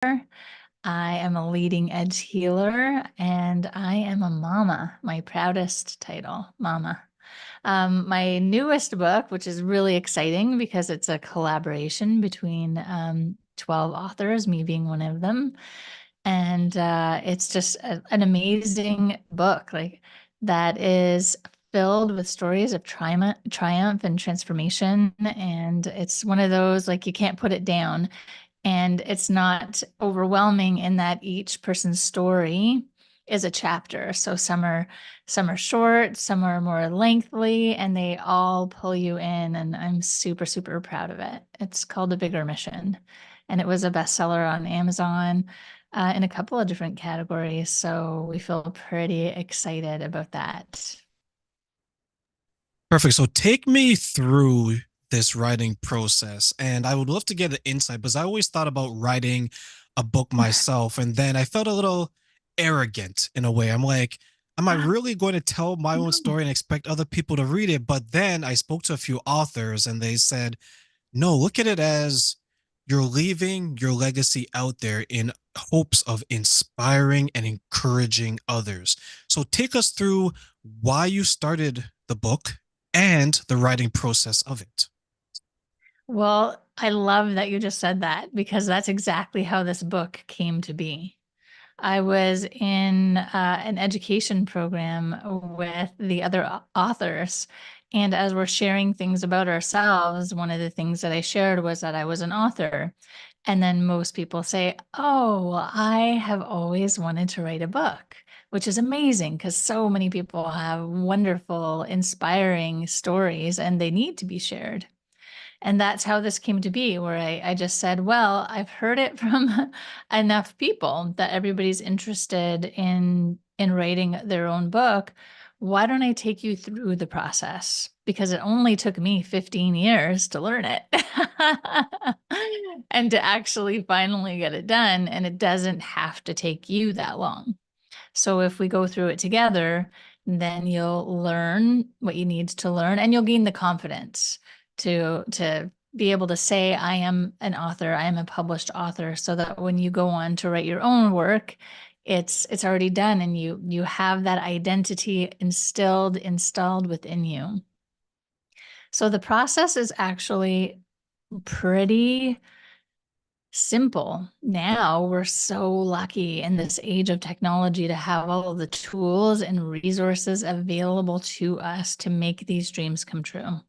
I am a leading edge healer and I am a mama, my proudest title, mama. My newest book, which is really exciting because it's a collaboration between 12 authors, me being one of them. And it's just an amazing book, like that is filled with stories of triumph and transformation. And it's one of those, like, you can't put it down. And it's not overwhelming in that each person's story is a chapter. So some are short, some are more lengthy, and they all pull you in. And I'm super, super proud of it. It's called A Bigger Mission, and it was a bestseller on Amazon in a couple of different categories. So we feel pretty excited about that. Perfect. So take me through this writing process. And I would love to get an insight because I always thought about writing a book myself. And then I felt a little arrogant in a way. I'm like, am I really going to tell my own No. story and expect other people to read it? But then I spoke to a few authors and they said, no, look at it as you're leaving your legacy out there in hopes of inspiring and encouraging others. So take us through why you started the book and the writing process of it. Well, I love that you just said that because that's exactly how this book came to be. I was in an education program with the other authors. And as we're sharing things about ourselves, one of the things that I shared was that I was an author. And then most people say, oh, well, I have always wanted to write a book, which is amazing because so many people have wonderful, inspiring stories and they need to be shared. And that's how this came to be, where I just said, well, I've heard it from enough people that everybody's interested in writing their own book. Why don't I take you through the process? Because it only took me 15 years to learn it and to actually finally get it done. And it doesn't have to take you that long. So if we go through it together, then you'll learn what you need to learn and you'll gain the confidence to be able to say, I am an author, I am a published author, so that when you go on to write your own work, it's already done and you have that identity installed within you. So the process is actually pretty simple. Now we're so lucky in this age of technology to have all of the tools and resources available to us to make these dreams come true,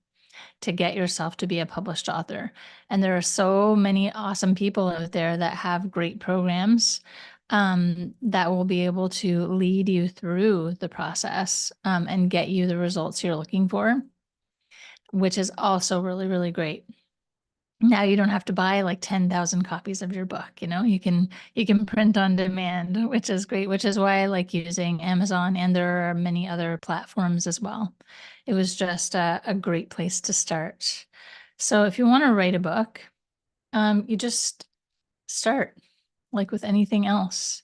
to get yourself to be a published author. And there are so many awesome people out there that have great programs that will be able to lead you through the process and get you the results you're looking for, which is also really, really great. Now you don't have to buy like 10,000 copies of your book, you can print on demand, which is great, which is why I like using Amazon, and there are many other platforms as well. It was just a great place to start. So if you want to write a book, you just start like with anything else.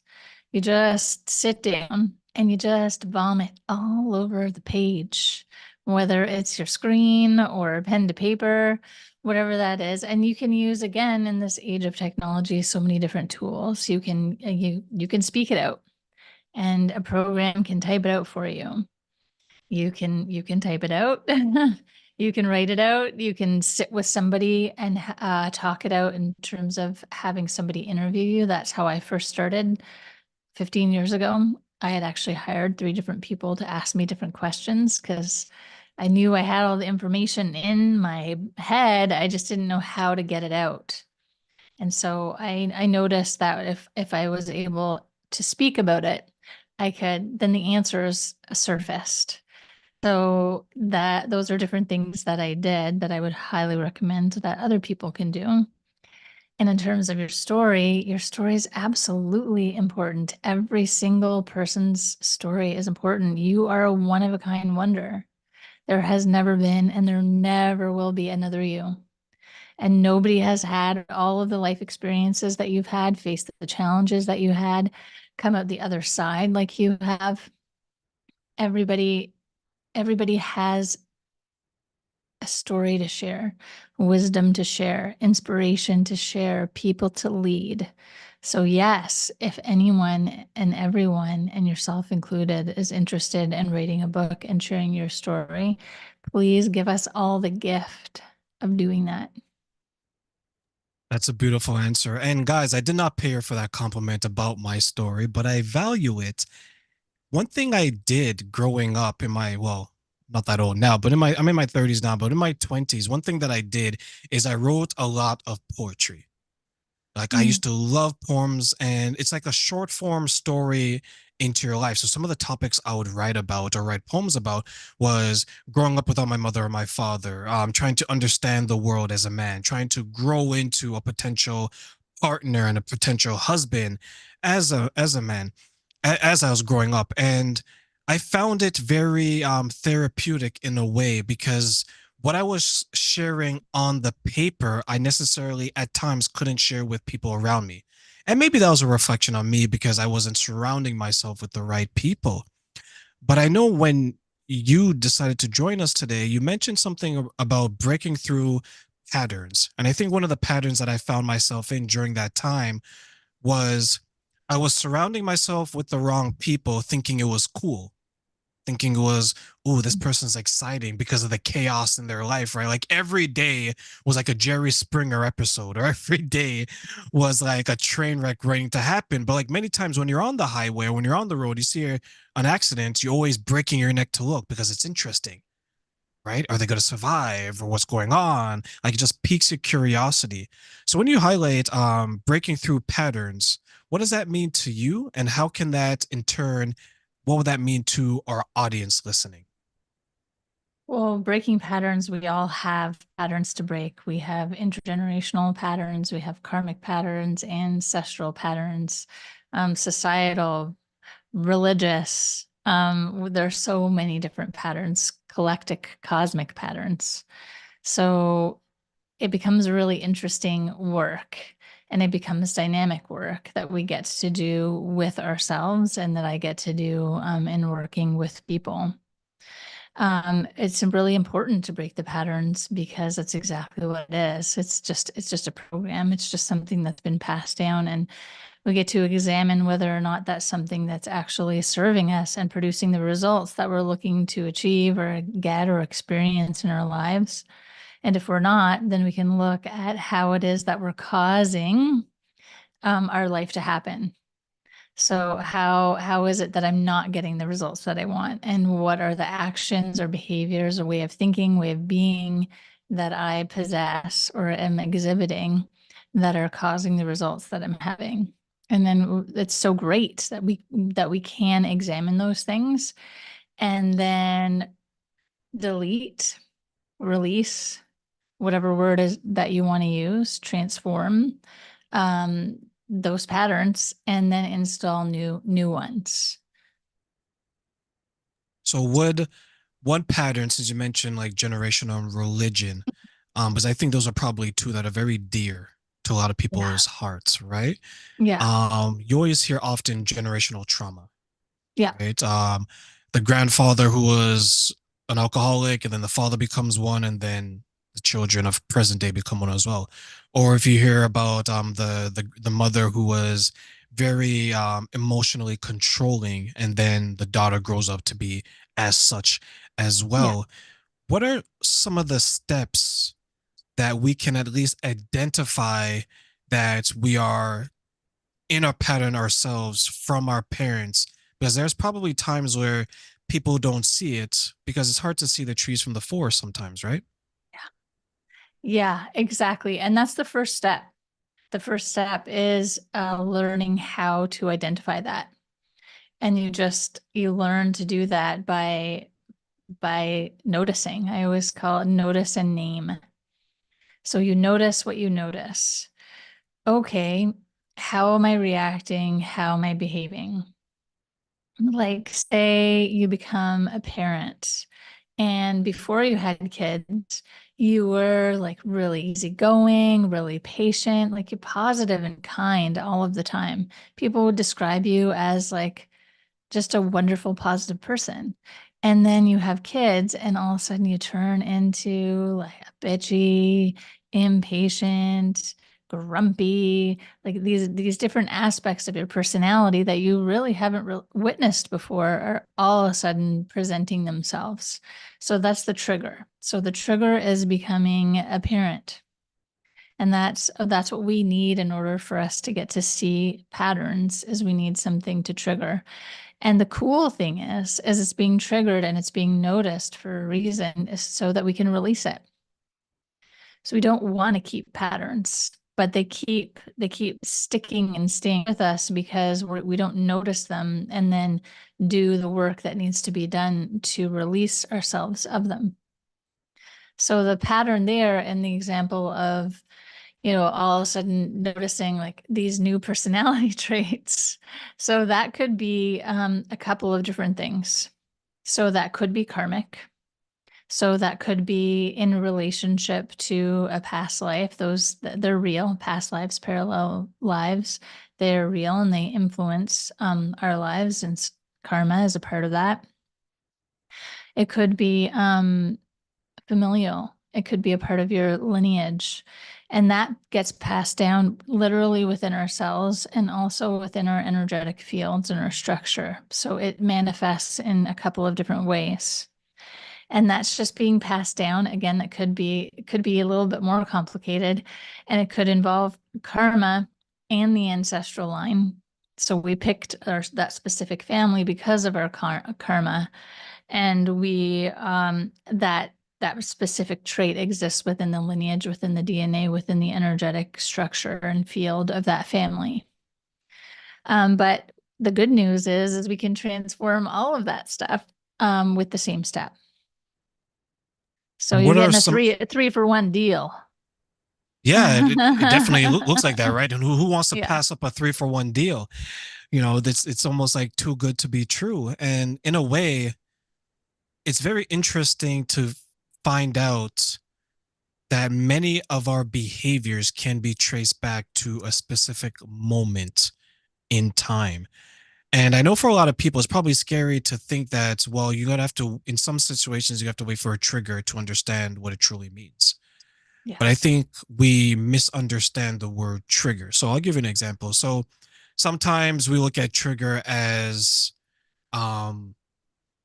You just sit down and you just vomit all over the page, whether it's your screen or pen to paper, whatever that is. And you can use, again, in this age of technology, so many different tools. You can speak it out and a program can type it out for you. You can type it out. You can write it out. You can sit with somebody and talk it out in terms of having somebody interview you. That's how I first started 15 years ago. I had actually hired 3 different people to ask me different questions because I knew I had all the information in my head. I just didn't know how to get it out. And so I noticed that if I was able to speak about it, then the answers surfaced. So those are different things that I did that I would highly recommend that other people can do. And in terms of your story is absolutely important. Every single person's story is important. You are a one-of-a-kind wonder. There has never been and there never will be another you. And nobody has had all of the life experiences that you've had, faced the challenges that you had, come out the other side like you have. Everybody has a story to share, wisdom to share, inspiration to share, people to lead. So, yes, if anyone and everyone, and yourself included, is interested in writing a book and sharing your story, please give us all the gift of doing that. That's a beautiful answer. And guys, I did not pay her for that compliment about my story, but I value it. One thing I did growing up in my, well, not that old now, but I'm in my 30s now, but in my 20s, one thing that I did is I wrote a lot of poetry. Like I Mm. used to love poems, and it's like a short form story into your life. So some of the topics I would write about or write poems about was growing up without my mother or my father, trying to understand the world as a man, trying to grow into a potential partner and a potential husband as a man, as I was growing up. And I found it very therapeutic in a way because what I was sharing on the paper, I necessarily at times couldn't share with people around me. And maybe that was a reflection on me because I wasn't surrounding myself with the right people. But I know when you decided to join us today, you mentioned something about breaking through patterns. And I think one of the patterns that I found myself in during that time was I was surrounding myself with the wrong people, thinking it was cool, thinking it was, oh, this person's exciting because of the chaos in their life, right? Like every day was like a Jerry Springer episode, or every day was like a train wreck waiting to happen. But like many times when you're on the highway, or when you're on the road, you see an accident, you're always breaking your neck to look because it's interesting, right? Are they going to survive, or what's going on? Like it just piques your curiosity. So when you highlight breaking through patterns, what does that mean to you? And how can that in turn, what would that mean to our audience listening? Well, breaking patterns, we all have patterns to break. We have intergenerational patterns, we have karmic patterns, ancestral patterns, societal, religious. There's so many different patterns, galactic, cosmic patterns. So it becomes really interesting work, and it becomes dynamic work that we get to do with ourselves and that I get to do in working with people. It's really important to break the patterns because that's exactly what it is. It's just a program. It's just something that's been passed down, and we get to examine whether or not that's something that's actually serving us and producing the results that we're looking to achieve or get or experience in our lives. And if we're not, then we can look at how it is that we're causing our life to happen. So how is it that I'm not getting the results that I want? And what are the actions or behaviors or way of thinking, way of being that I possess or am exhibiting that are causing the results that I'm having? And then it's so great that we can examine those things and then delete, release, whatever word is that you want to use, transform um, those patterns and then install new ones. So would one pattern, since you mentioned like generational and religion, because I think those are probably two that are very dear to a lot of Yeah. people's hearts, right? Yeah. You always hear often generational trauma, Yeah. right? The grandfather who was an alcoholic, and then the father becomes one, and then the children of present day become one as well. Or if you hear about the mother who was very emotionally controlling, and then the daughter grows up to be as such as Yeah. well. What are some of the steps that we can at least identify that we are in a pattern ourselves from our parents, because there's probably times where people don't see it because it's hard to see the trees from the forest sometimes, right? Yeah, exactly. And that's the first step. The first step is learning how to identify that. And you learn to do that by noticing. I always call it notice and name. So you notice what you notice. Okay, how am I reacting? How am I behaving? Like, say you become a parent, and before you had kids, you were like really easygoing, really patient, like you're positive and kind all of the time. People would describe you as like just a wonderful, positive person. And then you have kids, and all of a sudden you turn into like a bitchy, impatient, grumpy, like these different aspects of your personality that you really haven't witnessed before are all of a sudden presenting themselves. So that's the trigger. So the trigger is becoming apparent. And that's what we need in order for us to get to see patterns is we need something to trigger. And the cool thing is it's being triggered and it's being noticed for a reason is so that we can release it. So we don't want to keep patterns, but they keep sticking and staying with us because we don't notice them and then do the work that needs to be done to release ourselves of them. So the pattern there in the example of, all of a sudden noticing like these new personality traits. So that could be a couple of different things. So that could be karmic. So that could be in relationship to a past life. They're real. Past lives, parallel lives, they're real and they influence our lives, and karma is a part of that. It could be familial. It could be a part of your lineage. And that gets passed down literally within ourselves and also within our energetic fields and our structure. So it manifests in a couple of different ways. And that's just being passed down. Again, that could be a little bit more complicated, and it could involve karma and the ancestral line. So we picked that specific family because of our karma, and we that specific trait exists within the lineage, within the DNA, within the energetic structure and field of that family. But the good news is we can transform all of that stuff with the same step. So And you're what are getting a some? three for one deal. Yeah, it definitely looks like that, right? And who wants to Yeah. pass up a 3-for-1 deal? That's it's almost like too good to be true. And in a way, it's very interesting to find out that many of our behaviors can be traced back to a specific moment in time. And I know for a lot of people, it's probably scary to think that, well, you're going to have to, in some situations, you have to wait for a trigger to understand what it truly means. But I Yes. think we misunderstand the word trigger. So I'll give you an example. So sometimes we look at trigger as um,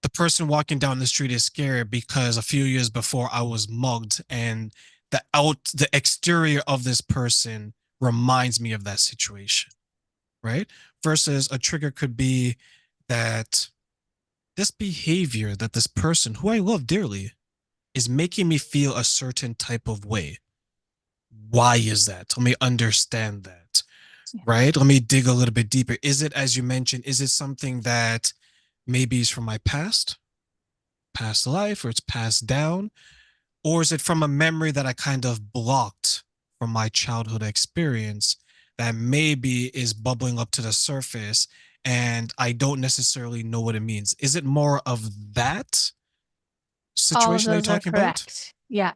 the person walking down the street is scared because a few years before I was mugged, and the exterior of this person reminds me of that situation, right? Versus a trigger could be that this behavior that this person who I love dearly is making me feel a certain type of way. Why is that? Let me understand that, Yeah. right? Let me dig a little bit deeper. Is it, as you mentioned, is it something that maybe is from my past life, or it's passed down? Or is it from a memory that I kind of blocked from my childhood experience that maybe is bubbling up to the surface and I don't necessarily know what it means? Is it more of that All of situation that you're those are talking about? correct. Yeah.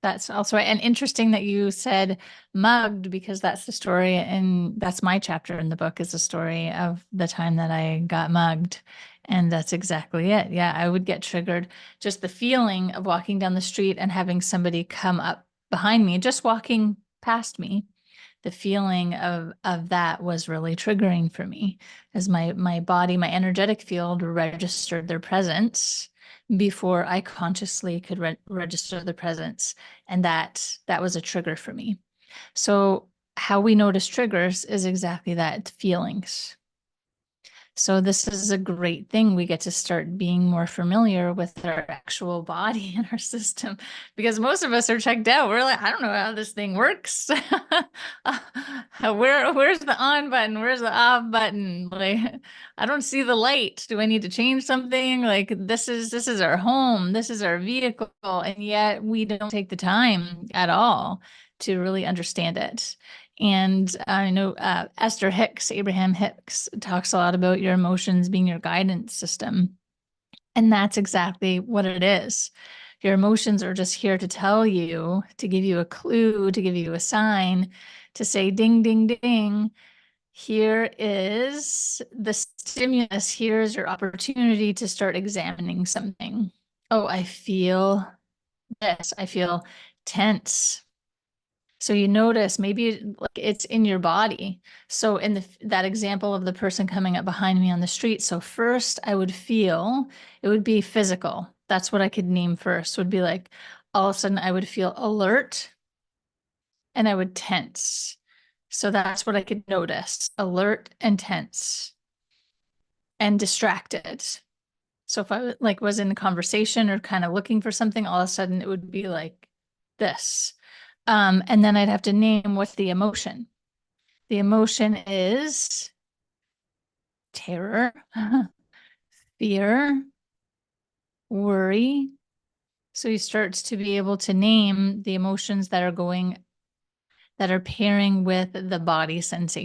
That's also right. And interesting that you said mugged because that's the story. And that's my chapter in the book is the story of the time that I got mugged. And that's exactly it. Yeah. I would get triggered. Just the feeling of walking down the street and having somebody come up behind me, just walking past me, the feeling of that was really triggering for me as my body, my energetic field registered their presence before I consciously could register the presence. And that was a trigger for me. So how we notice triggers is exactly that, feelings. So this is a great thing. We get to start being more familiar with our actual body and our system because most of us are checked out. We're like, I don't know how this thing works. Where's the on button? Where's the off button? Like, I don't see the light. Do I need to change something? Like this is our home. This is our vehicle. And yet we don't take the time at all to really understand it. And I know Abraham Hicks talks a lot about your emotions being your guidance system. And that's exactly what it is. Your emotions are just here to tell you, to give you a clue, to give you a sign, to say, ding, ding, ding. Here is the stimulus. Here's your opportunity to start examining something. Oh, I feel this. I feel tense. So you notice maybe like it's in your body. So in that example of the person coming up behind me on the street, so first I would feel it would be physical. That's what I could name first. Would be like all of a sudden I would feel alert and I would tense. So that's what I could notice, alert and tense and distracted. So if I like was in a conversation or kind of looking for something, all of a sudden it would be like this. And then I'd have to name what's the emotion. The emotion is terror, fear, worry. So he starts to be able to name the emotions that are pairing with the body sensation.